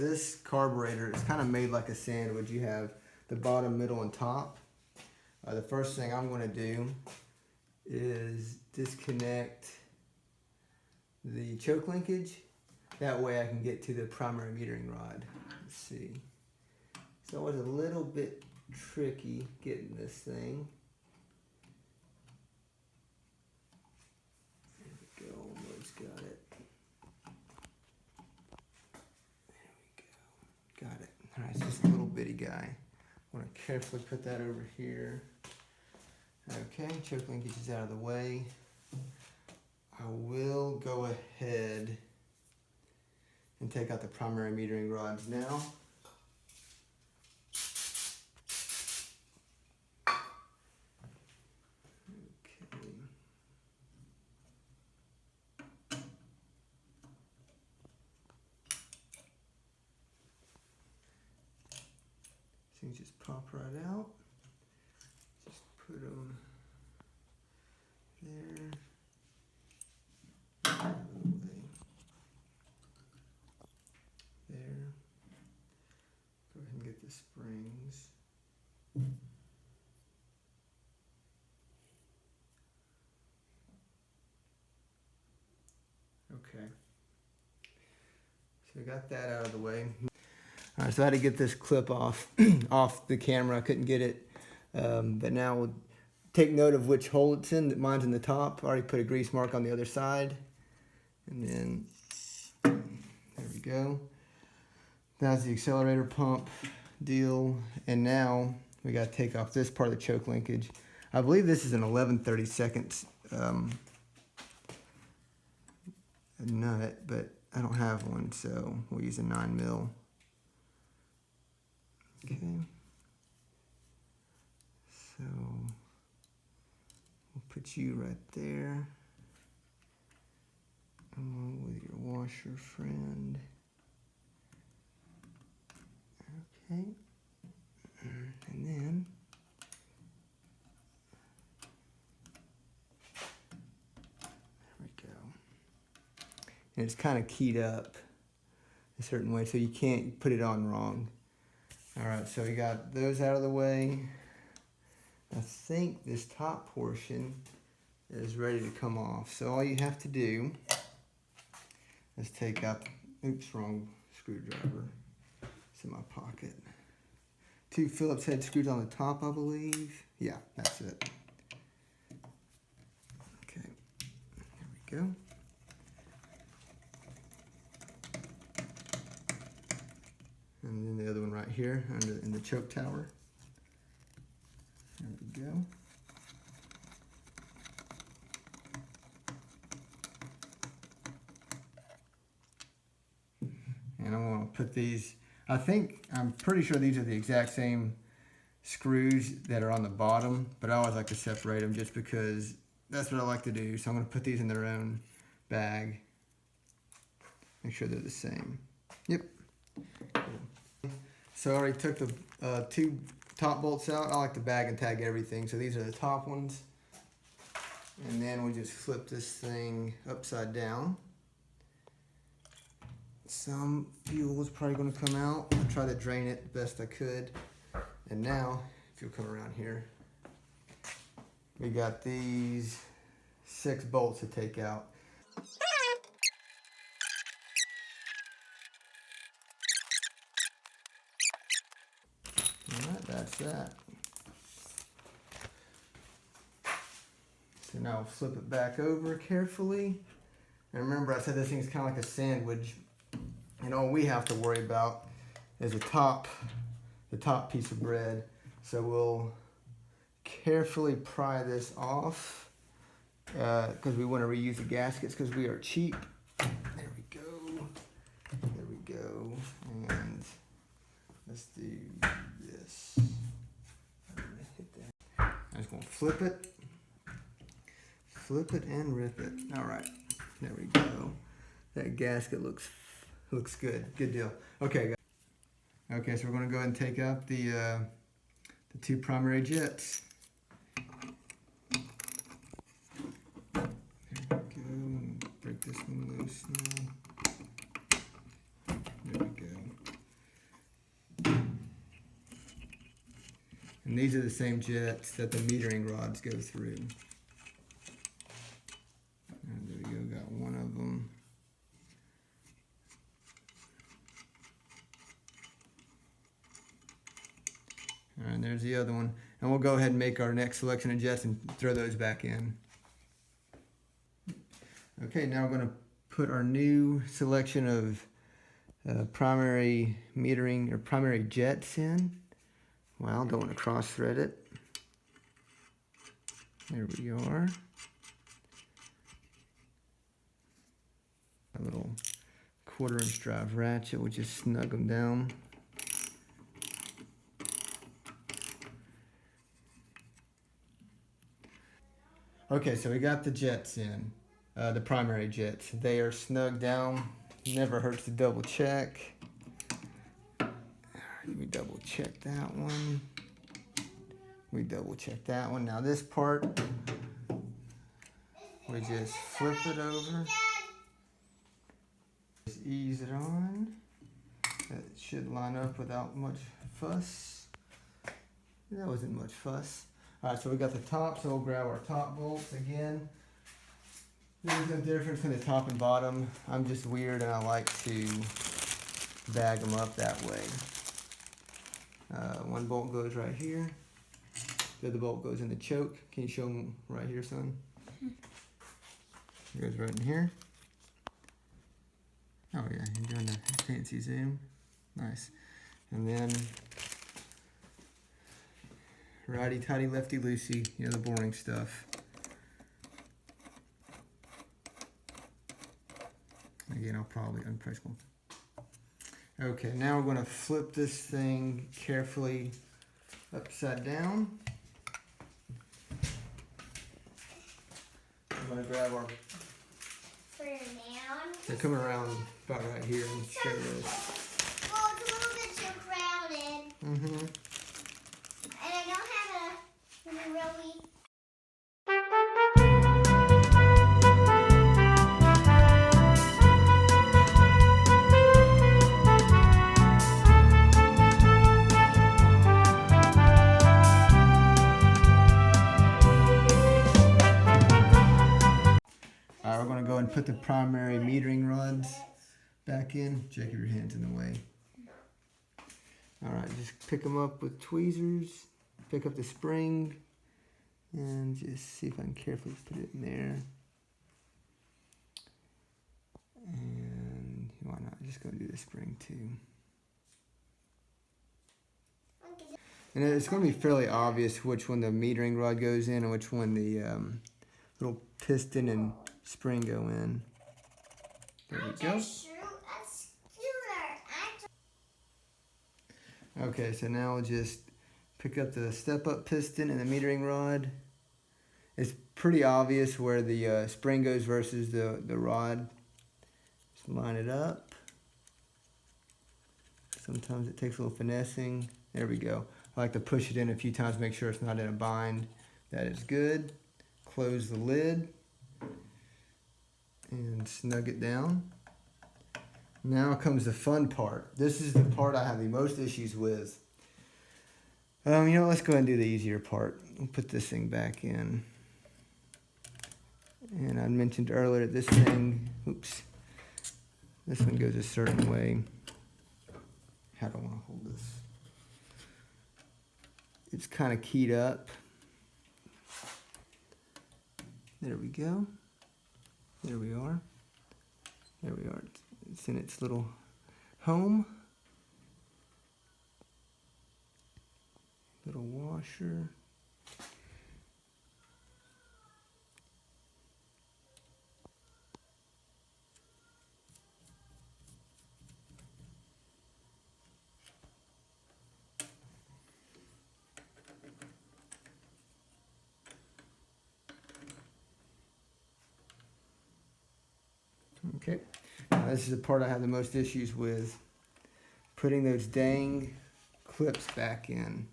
This carburetor is kind of made like a sandwich. You have the bottom, middle, and top. The first thing I'm going to do is disconnect the choke linkage. That way I can get to the primary metering rod. Let's see. It's always a little bit tricky getting this thing. There we go, almost got it. There we go, got it. All right, it's just a little bitty guy. I want to carefully put that over here. Okay, choke linkage is out of the way. I will go ahead and take out the primary metering rods now. Okay. Things just pop right out. Just put them there. There. Go ahead and get the springs. Okay. So we got that out of the way. All right, so I had to get this clip off off the camera. I couldn't get it, but now we'll take note of which hole it's in. Mine's in the top. I already put a grease mark on the other side, and then there we go. That's the accelerator pump deal, and now we got to take off this part of the choke linkage. I believe this is an 11/32 nut, but I don't have one, so we'll use a 9mm. Okay, so we'll put you right there, along with your washer friend. Okay, and then there we go. And it's kind of keyed up a certain way, so you can't put it on wrong. All right, so we got those out of the way. I think this top portion is ready to come off. So all you have to do is take out, oops, wrong screwdriver. It's in my pocket. 2 Phillips head screws on the top, I believe. Yeah, that's it. Okay, there we go. And then the other one right here in the choke tower. There we go. And I'm going to put these, I'm pretty sure these are the exact same screws that are on the bottom, but I always like to separate them just because that's what I like to do. So I'm going to put these in their own bag. Make sure they're the same. Yep. So I already took the 2 top bolts out. I like to bag and tag everything. So these are the top ones. And then we just flip this thing upside down. Some fuel is probably going to come out. I tried to drain it the best I could. And now, if you'll come around here, we got these 6 bolts to take out. Alright, that's that. So now we'll flip it back over carefully. And remember, I said this thing's kind of like a sandwich. And all we have to worry about is the top piece of bread. So we'll carefully pry this off because we want to reuse the gaskets because we are cheap. There we go. There we go. And let's do this. I'm just going to flip it and rip it. All right, there we go. That gasket looks good. Good deal. Okay, guys. Okay, so we're going to go ahead and take out the 2 primary jets. There we go. Break this one loose now. There we go. And these are the same jets that the metering rods go through. And there we go, got one of them. All right, there's the other one. And we'll go ahead and make our next selection of jets and throw those back in. Okay, now we're going to put our new selection of primary metering or primary jets in. Well, don't want to cross thread it. There we are. A little 1/4" drive ratchet, we'll just snug them down. Okay, so we got the jets in, the primary jets. They are snug down. Never hurts to double check. We double check that one. We double check that one. Now this part, we just flip it over. Just ease it on. That should line up without much fuss. That wasn't much fuss. All right, so we got the top, so we'll grab our top bolts again. There's no difference between the top and bottom. I'm just weird and I like to bag them up that way. One bolt goes right here. The other bolt goes in the choke. Can you show them right here, son? It goes right in here. Oh yeah, you're doing the fancy zoom. Nice. And then righty-tighty, lefty-loosey, you know, the boring stuff. Again, I'll probably unpress one. Okay, now we're going to flip this thing carefully upside down. I'm going to grab our... For now, They're coming around about right here and show this. well, it's a little bit too crowded. Mm-hmm. And I don't have a really... All right, we're going to go and put the primary metering rods back in. Check if your hand's in the way. All right, just pick them up with tweezers. Pick up the spring and just see if I can carefully put it in there. And why not? Just go do the spring too. And it's going to be fairly obvious which one the metering rod goes in and which one the little piston and spring go in. There we go. Okay, so now we'll just pick up the step-up piston and the metering rod. It's pretty obvious where the spring goes versus the rod. Just line it up. Sometimes it takes a little finessing. There we go. I like to push it in a few times, make sure it's not in a bind. That is good. Close the lid and snug it down. Now comes the fun part. This is the part I have the most issues with. You know, let's go ahead and do the easier part. We'll put this thing back in. And I mentioned earlier this thing, oops, this one goes a certain way. How do I want to hold this? It's kind of keyed up. There we go. There we are. There we are. It's in its little home. Little washer. Okay, now this is the part I have the most issues with. Putting those dang clips back in.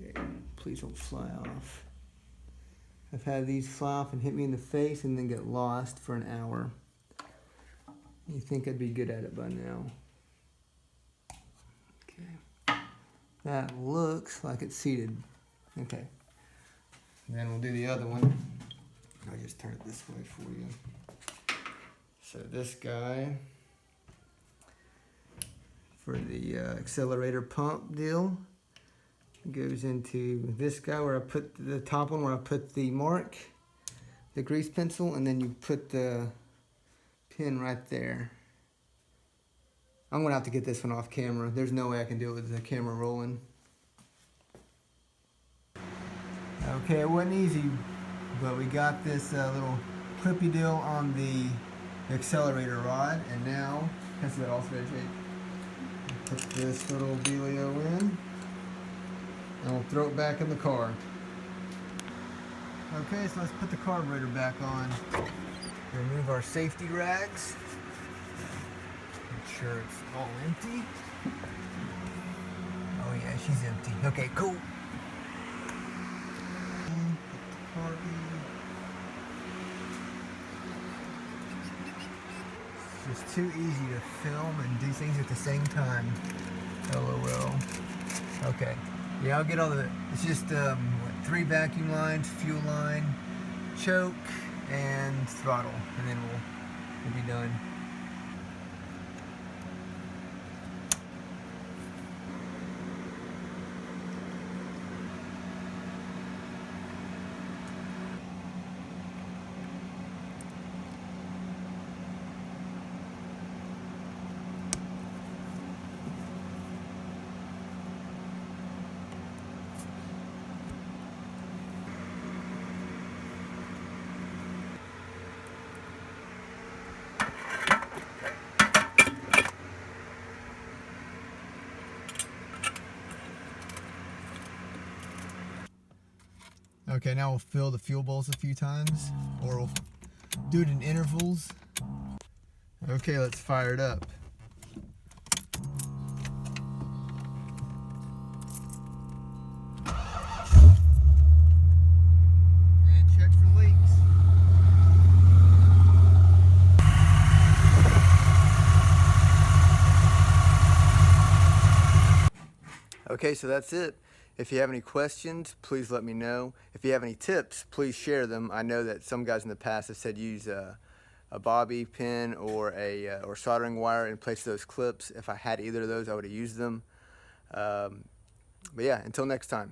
Okay, please don't fly off. I've had these fly off and hit me in the face and then get lost for an hour. You think I'd be good at it by now. Okay. That looks like it's seated. Okay. And then we'll do the other one. I'll just turn it this way for you. So this guy, for the accelerator pump deal, goes into this guy where I put the top one, where I put the mark, the grease pencil, and then you put the pin right there. I'm gonna have to get this one off camera. There's no way I can do it with the camera rolling. Okay, it wasn't easy, but we got this little clippy deal on the accelerator rod, and now, that's that also very shape. Put this little dealio in, and we'll throw it back in the car. Okay, so let's put the carburetor back on. Remove our safety rags. Make sure it's all empty. Oh yeah, she's empty. Okay, cool. It's just too easy to film and do things at the same time. LOL. Okay. Yeah, I'll get all the. It's just 3 vacuum lines, fuel line, choke, and throttle, and then we'll be done. Okay, now we'll fill the fuel bowls a few times, or we'll do it in intervals. Okay, let's fire it up. And check for leaks. Okay, so that's it. If you have any questions, please let me know. If you have any tips, please share them. I know that some guys in the past have said use a bobby pin or or soldering wire in place of those clips. If I had either of those, I would have used them. But yeah, until next time.